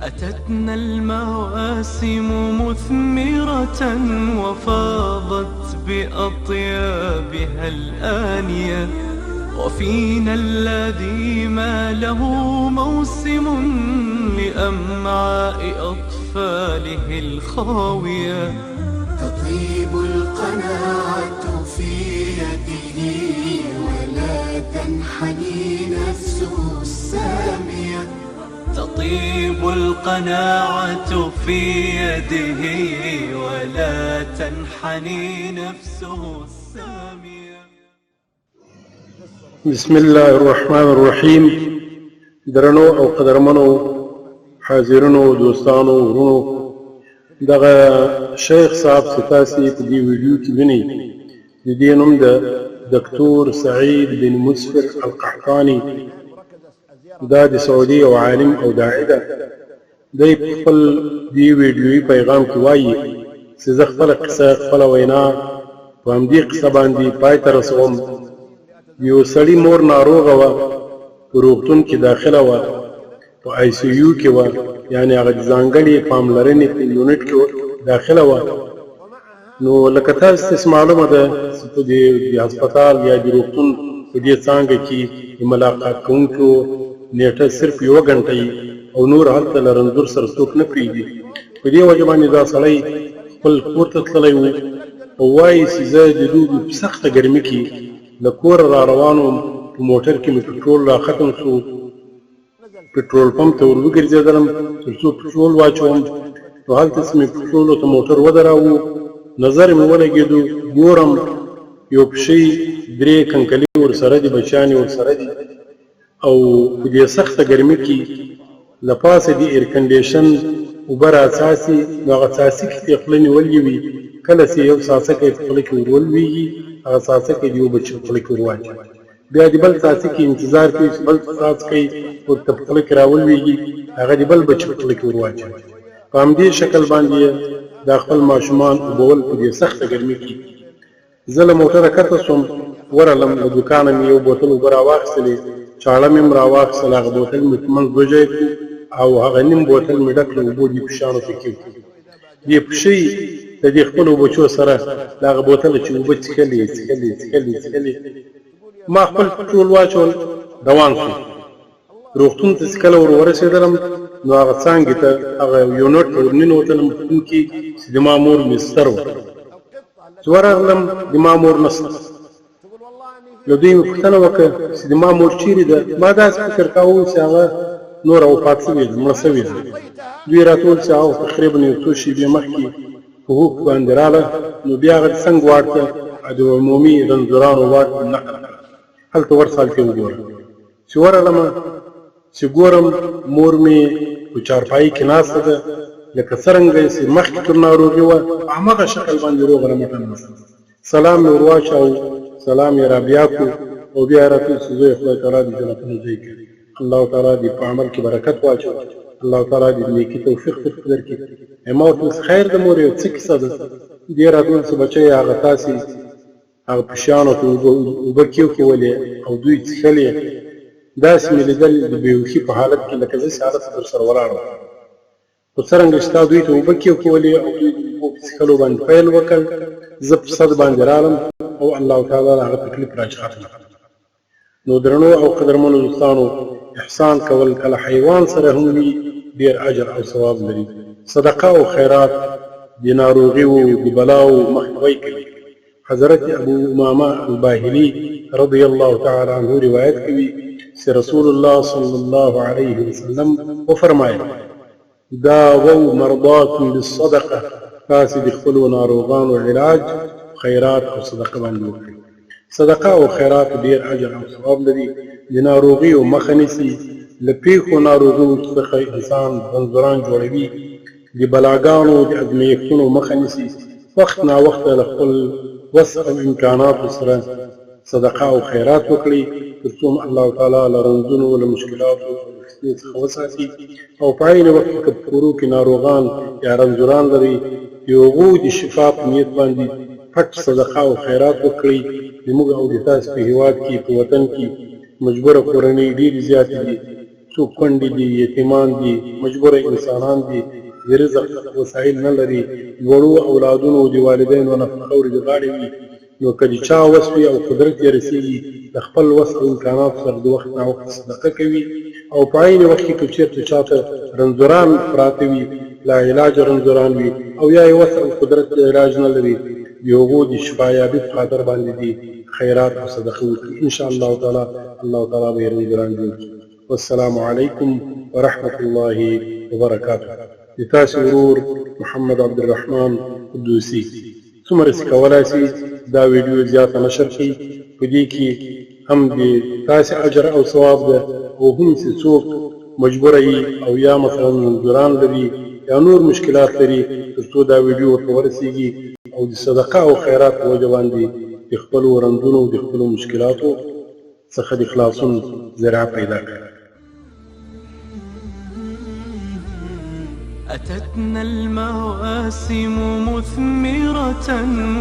أتتنا المواسم مثمرة وفاضت بأطيابها الآنية، وفينا الذي ما له موسم لأمعاء أطفاله الخاوية. تطيب القناعة في يده ولا تنحني نفسه السامية. تطيب القناعة في يده ولا تنحني نفسه السامية. بسم الله الرحمن الرحیم. درنو او قدرمنو حاضرینو دوستانو ورونو، دغه شیخ صاحب ستاسي په دې ویډیو کې وینئ، د دې نوم د دکتور سعید بن مسفر القحطاني. دا د سعودي او عالم او داعی ده. دی په خپل دې ویډیویي پیغام کې وایي چې زه خپله قصه خپله وینا په همدې قصه باندې پای ته رسوم. یو سړي مور ناروغه وه، په روغتون کې داخله وه، په آی سی یو کې وه، یعنې هغه د ځانګړې پاملرنې په یونټ کې داخله وه. نو لکه تاسو ته معلومه ده چې په دې هسپتال یا د روغتون په دې څانګه کې د ملاقات کوونکو نیټه صرف یوه ګنټه وي او نور هلته له رنځور سره څوک نه پرېږدي. په دې وجه باندې دا سړی خپل کور ته تللی و او وایي چې زه د دوبي په سخته ګرمي کې له کوره را روان وم، په موټر کې مې پټرول را ختم شو، پټرول پمپ ته ور وګرځېدلم تر څو پټرول واچوم. نو هلته چې مې پټرولو ته موټر ودراوه، نظر مې ولګېدو، ګورم یو پښې 3 کنکلي ورسره دي، بچیانې ورسره دي، او په دې سخته ګرمي کې له پاسه د ایر کنډیشن اوبه راڅاڅي. نو هغه څاڅکي چې خوله نیولې وي، کله چې یو څاڅکی په خوله کې ور ولوېږي، هغه څاڅکی د یو بچي په خوله کې ور واچوي، بیا د بل څاڅکي انتظار کوي چې بل څاڅکی ورته په خوله کې را ولوېږي، هغه د بل بچي په خوله کې ور واچوي. په همدې شکل باندې دا خپل ماشومان اوبول په دې سخته ګرمي کې. زه له موټره کښته شوم، ورغلم، له دوکانه مې یو بوتل اوبه راواخیستلې، چاړه مې هم راواخیستل، هغه بوتل مې په منځ دوجی کړو او هغه نیم بوتل مې ډک له اوبو دې پشیانو ته کېږدو. دې پښې د دې خپلو بچو سره د هغه بوتله چې اوبه څښلې، ما خپل پټرول واچول، روان شو. روغتون ته چې کله ور ورسېدلم، نو هغه څانګې ته، هغه یونټ ته ور ننوتلم کې چې د ما مور مې ستر وه. چې ورغلم، د ما مور نسته. له دوی مې پوښتنه وکړه چې د ما مور چیرې ده. ما داسې فکر کاوه چې هغه نوره وفات شوې ده، مړه شوې ده. دوی راته وویل چې هغه تقریبا یو څو شېبې مخکې په هوک باندې راغله، نو بیا هغه د څنګ واټ ته د عمومي رنځورانو واټ ته نقل کړه. هلته ورسه، هلته یې وګوره. چې ورغلمه، چې ګورم مور مې په چارپایي کې ناسته ده، لکه څرنګه چې مخکې تر ناروغي وه، په همغه شکل باندې روغه رمټه ناسته. سلام مې ور واچاوه، سلام یې را بیا کړو او بیا یې راته وویل چې زوی خدای تعالی دې جنتونه ځای کړي، الله تعالی دې په عمل کې برکت واچوي، الله تعالی دې نیکي توفیق درکړي. ما ورته وویل خیر د مور یو څه کیسه ده. دې راته وویل چې بچی هغه تاسې هغه پشیانو ته اوبه کېوکولې او دوی څښلې، داسې مې لیدل د بېهوښي په حالت کې لکه زه چې حالت در سره ولاړ وم. خو څرنګه چې تا دوی ته اوبه کېوکولې او دوی د اوبو په څښلو باندې پیل وکړ، زه په صد باندې رالم او الله تعالی هغه تکلیف راڅخه ختم کړ. نو درنو او قدرمنو دوستانو، احسان کول کله حیوان سره هم وي، ډېر اجر او ثواب لري. صدقه او خیرات د ناروغیو د بلاو مخنیوی کوي. حضرت ابو امامه الباهلي رضی الله تعالی عنه روایت کوي چې رسول الله صلی الله علیه وسلم وفرمایل: داووا مرضاکم بالصدقه، تاسې د خپلو ناروغانو علاج خیرات او صدقه باندې وکړئ. صدقه او خیرات ډېر اجر او ثواب لري. د ناروغیو مخه نیسي، له پیښو ناروغیو څخه انسان رنځوران جوړوي، د بلاګانو د ازمېښتونو مخه نیسي. وخت ناوخته له خپل وسع او امکاناتو سره صدقه او خیرات وکړي، تر څو الله تعالی له رنځونو، له مشکلاتو څخه وساتي. او په عین وخت کې که په کورو کې ناروغان یا رنځوران لري، د هغو د شفا په نیت باندې پټ صدقه او خیرات وکړي. زموږ او د تاسو په هېواد کې، په وطن کې مجبوره کورنۍ ډېرې زیاتې دي. څوک کونډې دي، یتیمان دي، مجبوره انسانان دي، د رزق وسایل نه لري، لوړو اولادونو د والدینو نه خورې د غاړې وي، نو که د چا وس وي او قدرت یې رسېږي د خپل وس او امکاناتو سره د وخت ناوخت صدقه کوي. او په عین وخت کې که چېرته چاته رنځوران پراته وي، لا علاج رنځوران وي او یا یې وس او قدرت د علاج نه لري، د هغو د شفایابي په خاطر باندې دي خیرات او صدقه وکړي. انشاءالله تعالی الله تعالی به یې رنځوران جوړ کړي. والسلام علیکم ورحمة الله وبرکاته. د تاسو ورور محمد عبدالرحمن قدوسي. څومره چې کولی شي دا ویډیو زیاته نشر کړي، په دې کې هم د تاسې اجر او ثواب ده، او هم چې څوک مجبوره وي او یا مثلا رنځوران لري یا نور مشکلات لري، تر څو دا ویډیو ورته ورسېږي او د صدقه او خیرات په وجه باندې د خپلو رنځونو د خپلو مشکلاتو څخه د خلاصون ذریعه پیدا کړي. أتتنا المواسم مثمرة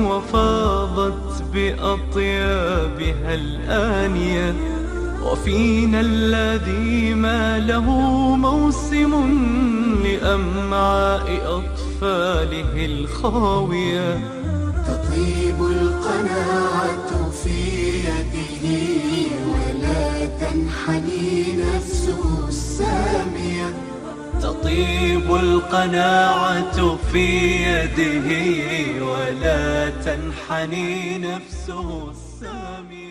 وفاضت بأطيابها الآنية، وفينا الذي ما له موسم لأمعاء أطفاله الخاوية. تطيب القناعة في يده ولا تنحني نفسه السامية. تطيب القناعة في يده ولا تنحني نفسه السامية.